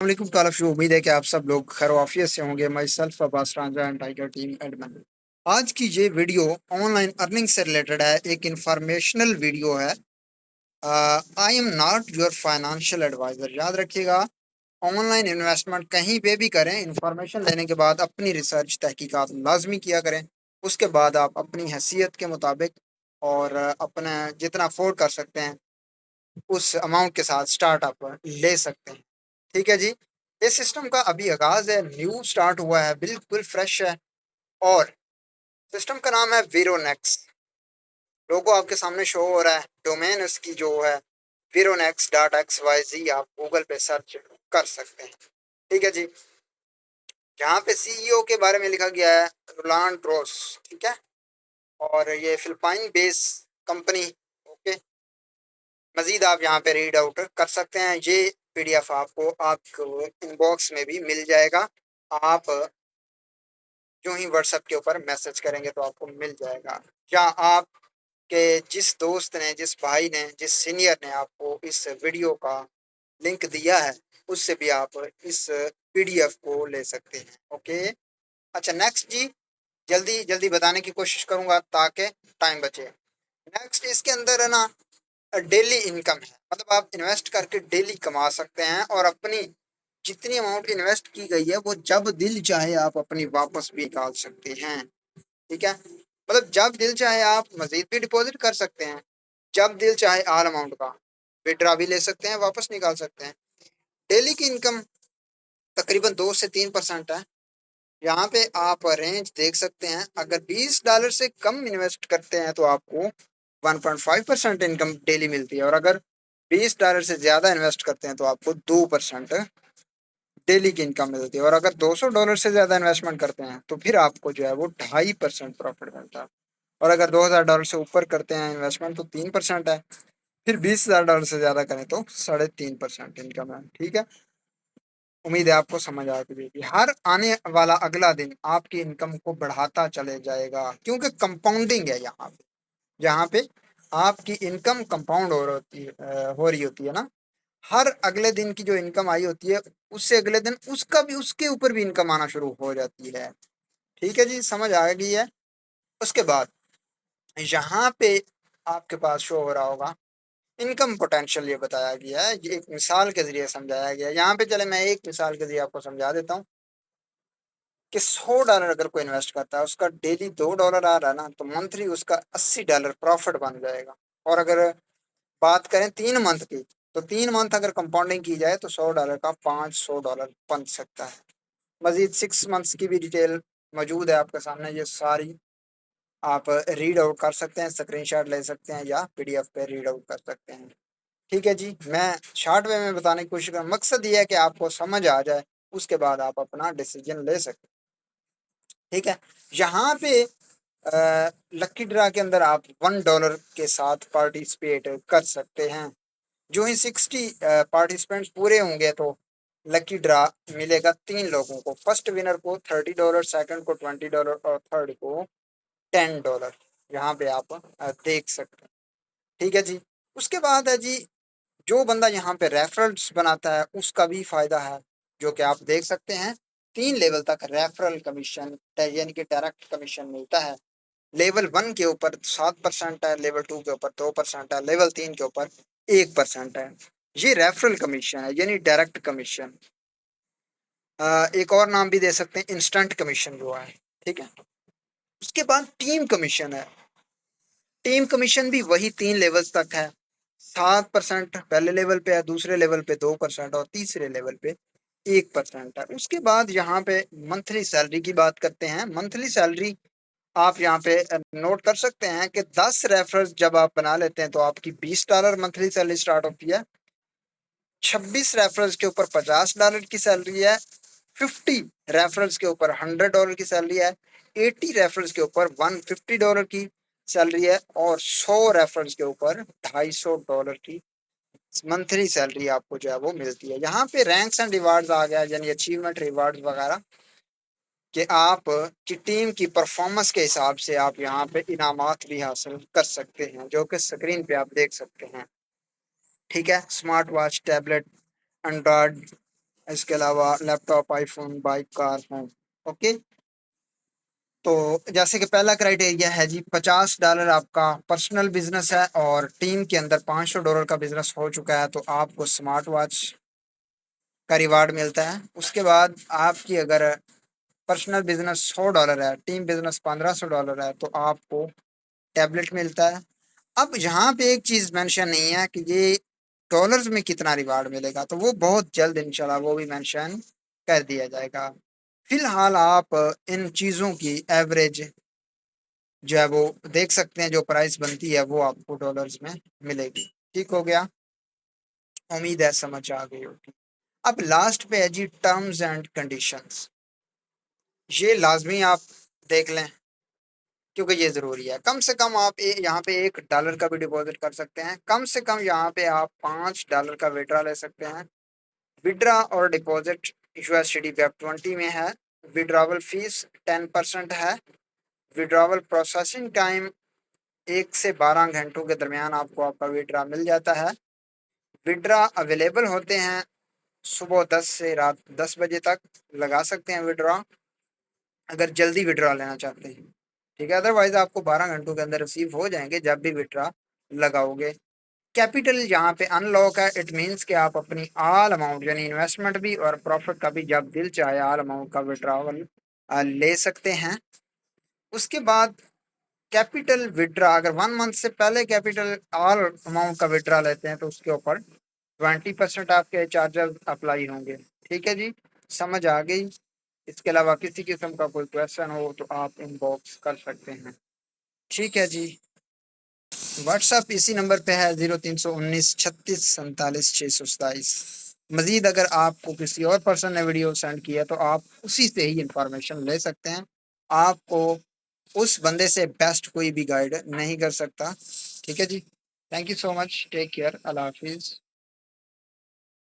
वालेकुम तालफ शो। उम्मीद है कि आप सब लोग खैर वाफियत से होंगे। Myself Abbas Ranjha and tiger team admin. आज की ये वीडियो ऑनलाइन अर्निंग से रिलेटेड है, एक इंफॉर्मेशनल वीडियो है। I am not your financial adviser. याद रखिएगा, ऑनलाइन इन्वेस्टमेंट कहीं पे भी करें, इंफॉर्मेशन लेने के बाद अपनी रिसर्च तहकीकात लाजमी किया करें। उसके बाद आप अपनी हैसियत के मुताबिक और अपना जितना अफोर्ड कर सकते हैं उस अमाउंट के साथ स्टार्टअप ले सकते हैं। ठीक है जी। इस सिस्टम का अभी आगाज है, न्यू स्टार्ट हुआ है, बिल्कुल फ्रेश है। और सिस्टम का नाम है वीरोनेक्स। लोगो आपके सामने शो हो रहा है। डोमेन उसकी जो है vironex.xyz, आप गूगल पे सर्च कर सकते हैं। ठीक है जी। यहाँ पे सीईओ के बारे में लिखा गया है रोलांड रोस। ठीक है। और ये फिलिपाइन बेस कंपनी। ओके। मजीद आप यहाँ पे रीड आउट कर सकते हैं। ये पीडीएफ आपको इनबॉक्स में भी मिल जाएगा। आप जो ही व्हाट्सएप के ऊपर मैसेज करेंगे तो आपको मिल जाएगा। या आपके जिस दोस्त ने, जिस भाई ने, जिस सीनियर ने आपको इस वीडियो का लिंक दिया है, उससे भी आप इस पीडीएफ को ले सकते हैं। ओके। अच्छा, नेक्स्ट जी, जल्दी जल्दी बताने की कोशिश करूंगा ताकि टाइम बचे। नेक्स्ट इसके अंदर है ना, डेली इनकम है। मतलब आप इन्वेस्ट करके डेली कमा सकते हैं और अपनी जितनी अमाउंट इन्वेस्ट की गई है वो जब दिल चाहे आप अपनी वापस भी निकाल सकते हैं। ठीक है। मतलब जब दिल चाहे आप मजीद भी डिपॉजिट कर सकते हैं, जब दिल चाहे आल अमाउंट का विड्रा भी ले सकते हैं, वापस निकाल सकते हैं। डेली की इनकम तकरीबन 2 से 3% है। यहाँ पे आप रेंज देख सकते हैं। अगर $20 से कम इन्वेस्ट करते हैं तो आपको 1.5% इनकम डेली मिलती है, और अगर $20 से ज्यादा इन्वेस्ट करते हैं तो आपको 2% डेली की इनकम मिलती है। और अगर $200 से ज्यादा इन्वेस्टमेंट करते हैं तो फिर आपको जो है वो 2.5% प्रॉफिट मिलता है। और अगर $2,000 से ऊपर करते हैं इन्वेस्टमेंट तो 3% है। फिर $20,000 से ज्यादा करें तो 3.5% इनकम है। ठीक है। उम्मीद है आपको समझ आ गई। हर आने वाला अगला दिन आपकी इनकम को बढ़ाता चले जाएगा, क्योंकि कंपाउंडिंग है यहाँ पे। जहाँ पे आपकी इनकम कंपाउंड हो रही होती है ना। हर अगले दिन की जो इनकम आई होती है, उससे अगले दिन उसका भी, उसके ऊपर भी इनकम आना शुरू हो जाती है। ठीक है जी, समझ आ गई है। उसके बाद यहाँ पे आपके पास शो हो रहा होगा इनकम पोटेंशियल। ये बताया गया है, ये एक मिसाल के जरिए समझाया गया है। यहाँ पे चले मैं एक मिसाल के जरिए आपको समझा देता हूँ कि $100 अगर कोई इन्वेस्ट करता है, उसका डेली $2 आ रहा है ना, तो मंथली उसका $80 प्रॉफिट बन जाएगा। और अगर बात करें 3 मंथ की, तो 3 मंथ अगर कंपाउंडिंग की जाए तो $100 का $500 बन सकता है। मजीद 6 मंथ्स की भी डिटेल मौजूद है आपके सामने। ये सारी आप रीड आउट कर सकते हैं, स्क्रीनशॉट ले सकते हैं या पीडीएफ पे रीड आउट कर सकते हैं। ठीक है जी। मैं शॉर्ट वे में बताने की कोशिश कर, मकसद ये है कि आपको समझ आ जाए, उसके बाद आप अपना डिसीजन ले सकें। ठीक है। यहाँ पे लक्की ड्रा के अंदर आप $1 के साथ पार्टिसिपेट कर सकते हैं। जो ही 60 पार्टिसिपेंट्स पूरे होंगे तो लकी ड्रा मिलेगा 3 लोगों को। फर्स्ट विनर को $30, सेकंड को $20 और थर्ड को $10। यहाँ पे आप देख सकते हैं। ठीक है जी। उसके बाद है जी, जो बंदा यहाँ पे रेफरल्स बनाता है उसका भी फायदा है, जो कि आप देख सकते हैं। 3 लेवल तक रेफरल कमीशन यानी कि डायरेक्ट कमीशन मिलता है। लेवल 1 के ऊपर 7% है, लेवल 2 के ऊपर 2% है, लेवल 3 के ऊपर 1% है। ये रेफरल कमीशन है यानी डायरेक्ट कमीशन। एक और नाम भी दे सकते हैं, इंस्टेंट कमीशन जो है। ठीक है। उसके बाद टीम कमीशन है। टीम कमीशन भी वही 3 लेवल्स तक है। 7% पहले लेवल पे है, दूसरे लेवल पे 2% और तीसरे लेवल पे 1% है। उसके बाद यहाँ पे मंथली सैलरी की बात करते हैं। मंथली सैलरी आप यहाँ पे नोट कर सकते हैं कि 10 रेफरल्स जब आप बना लेते हैं तो आपकी $20 मंथली सैलरी स्टार्ट होती है। 26 रेफरल्स के ऊपर $50 की सैलरी है। 50 रेफरल्स के ऊपर $100 की सैलरी है। 80 रेफरल्स के ऊपर $150 की सैलरी है। और 100 रेफरल्स के ऊपर $250 की मंथली सैलरी आपको जो है वो मिलती है। यहाँ पे रैंक्स एंड रिवार्ड्स आ गया, यानी अचीवमेंट रिवार्ड्स वगैरह, कि आप की टीम की परफॉर्मेंस के हिसाब से आप यहाँ पे इनामात भी हासिल कर सकते हैं, जो कि स्क्रीन पे आप देख सकते हैं। ठीक है। स्मार्ट वॉच, टैबलेट, एंड्रॉयड इसके अलावा laptop, iPhone, bike, car, home. Okay, तो जैसे कि पहला क्राइटेरिया है जी, $50 आपका पर्सनल बिजनेस है और टीम के अंदर $500 का बिजनेस हो चुका है, तो आपको स्मार्ट वॉच का रिवार्ड मिलता है। उसके बाद आपकी अगर पर्सनल बिजनेस $100 है, टीम बिजनेस $1500 है, तो आपको टैबलेट मिलता है। अब यहाँ पे एक चीज मेंशन नहीं है कि ये डॉलर्स में कितना रिवार्ड मिलेगा, तो वो बहुत जल्द इंशाल्लाह वो भी मेंशन कर दिया जाएगा। फिलहाल आप इन चीजों की एवरेज जो है वो देख सकते हैं, जो प्राइस बनती है वो आपको डॉलर्स में मिलेगी। ठीक हो गया, उम्मीद है समझ आ गई होगी। अब लास्ट पे है जी टर्म्स एंड कंडीशंस। ये लाजमी आप देख लें क्योंकि ये जरूरी है। कम से कम आप यहाँ पे $1 का भी डिपॉजिट कर सकते हैं। कम से कम यहाँ पे आप $5 का विड्रा ले सकते हैं। विड्रा और डिपॉजिट यूएसडी वेब 20 में है। विड्रावल फीस 10% है। विड्रावल प्रोसेसिंग टाइम 1 से 12 घंटों के दरमियान आपको आपका विड्रा मिल जाता है। विड्रा अवेलेबल होते हैं सुबह 10 से रात 10 बजे तक। लगा सकते हैं विड्रा अगर जल्दी विड्रा लेना चाहते हैं। ठीक है, अदरवाइज आपको 12 घंटों के अंदर रिसीव हो जाएंगे जब भी विड्रा लगाओगे। कैपिटल यहाँ पे अनलॉक है। इट मीन्स कि आप अपनी ऑल अमाउंट यानी इन्वेस्टमेंट भी और प्रॉफिट का भी जब दिल चाहे ऑल अमाउंट का विड्रॉवल ले सकते हैं। उसके बाद कैपिटल विड्रा, अगर 1 मंथ से पहले कैपिटल ऑल अमाउंट का विड्रा लेते हैं तो उसके ऊपर 20% आपके चार्जेस अप्लाई होंगे। ठीक है जी, समझ आ गई। इसके अलावा किसी किस्म का कोई क्वेश्चन हो तो आप इनबॉक्स कर सकते हैं। ठीक है जी, व्हाट्सअप इसी नंबर पे है 0319 36 47 627। मजीद अगर आपको किसी और पर्सन ने वीडियो सेंड किया तो आप उसी से ही इंफॉर्मेशन ले सकते हैं। आपको उस बंदे से बेस्ट कोई भी गाइड नहीं कर सकता। ठीक है जी, thank you so much, take care, अल्लाह हाफिज़।